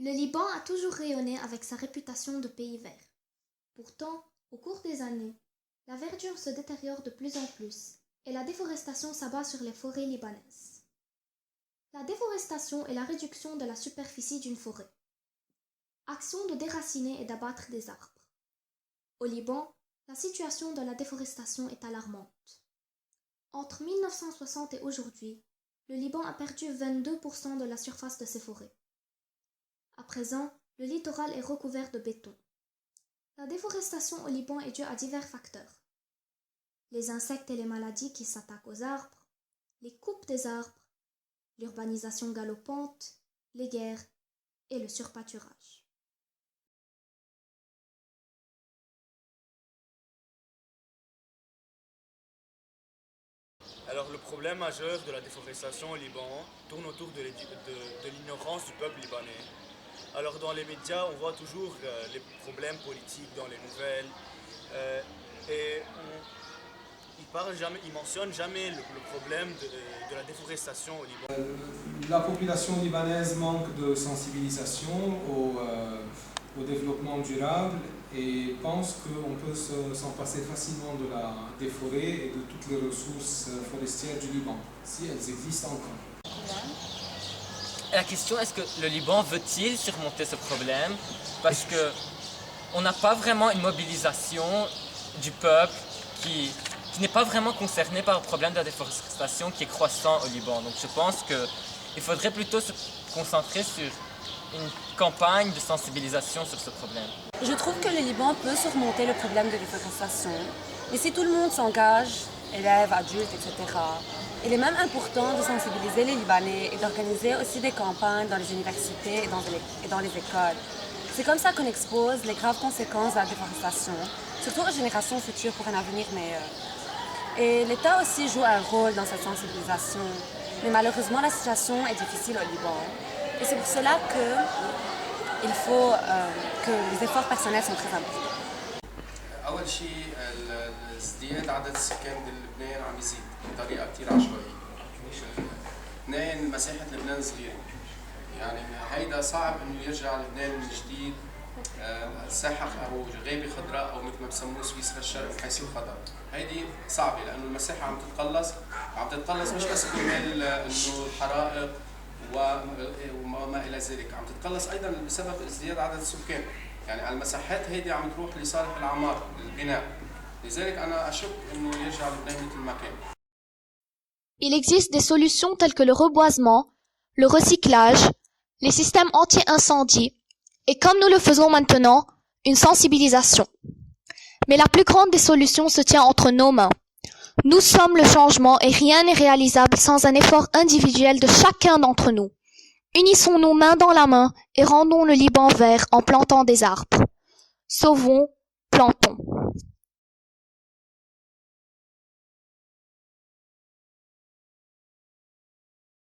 Le Liban a toujours rayonné avec sa réputation de pays vert. Pourtant, au cours des années, la verdure se détériore de plus en plus et la déforestation s'abat sur les forêts libanaises. La déforestation est la réduction de la superficie d'une forêt. Action de déraciner et d'abattre des arbres. Au Liban, la situation de la déforestation est alarmante. Entre 1960 et aujourd'hui, le Liban a perdu 22% de la surface de ses forêts. À présent, le littoral est recouvert de béton. La déforestation au Liban est due à divers facteurs. Les insectes et les maladies qui s'attaquent aux arbres, les coupes des arbres, l'urbanisation galopante, les guerres et le surpâturage. Alors le problème majeur de la déforestation au Liban tourne autour de l'ignorance du peuple libanais. Alors dans les médias, on voit toujours les problèmes politiques dans les nouvelles et ils mentionnent jamais le problème de la déforestation au Liban. La population libanaise manque de sensibilisation au développement durable et pense qu'on peut s'en passer facilement des forêts et de toutes les ressources forestières du Liban, si elles existent encore. La question, est-ce que le Liban veut-il surmonter ce problème? Parce qu'on n'a pas vraiment une mobilisation du peuple qui n'est pas vraiment concerné par le problème de la déforestation qui est croissant au Liban. Donc je pense qu'il faudrait plutôt se concentrer sur une campagne de sensibilisation sur ce problème. Je trouve que le Liban peut surmonter le problème de déforestation, mais si tout le monde s'engage, élèves, adultes, etc., il est même important de sensibiliser les Libanais et d'organiser aussi des campagnes dans les universités et dans les écoles. C'est comme ça qu'on expose les graves conséquences de la déforestation, surtout aux générations futures pour un avenir meilleur. Et l'État aussi joue un rôle dans cette sensibilisation, mais malheureusement la situation est difficile au Liban. Et c'est pour cela qu'il faut que les efforts personnels sont très importants. أول شيء ازدياد عدد السكان بلبنان عم يزيد بطريقة كتير عشوائية. اثنين، مساحة لبنان صغيرة. يعني هيدا صعب إنه يرجع لبنان من جديد ساحة أو غابة خضراء أو مثل ما بسموه سويسرا الشرق من حيث الخضر. هيدي صعبة لأنه المساحة عم تتقلص مش بس كرمال إنه الحرائق وما إلى ذلك، عم تتقلص أيضا بسبب ازدياد عدد السكان. يعني على المساحات هيدي عم تروح لصالح العمار البناء. لذلك أنا أشك إنه يرجع لبنان مثل ما كان. Il existe des solutions telles que le reboisement, le recyclage, les systèmes anti-incendie et, comme nous le faisons maintenant, une sensibilisation. Mais la plus grande des solutions se tient entre nos mains. Nous sommes le changement et rien n'est réalisable sans un effort individuel de chacun d'entre nous. Unissons-nous main dans la main et rendons le Liban vert en plantant des arbres. Sauvons, plantons.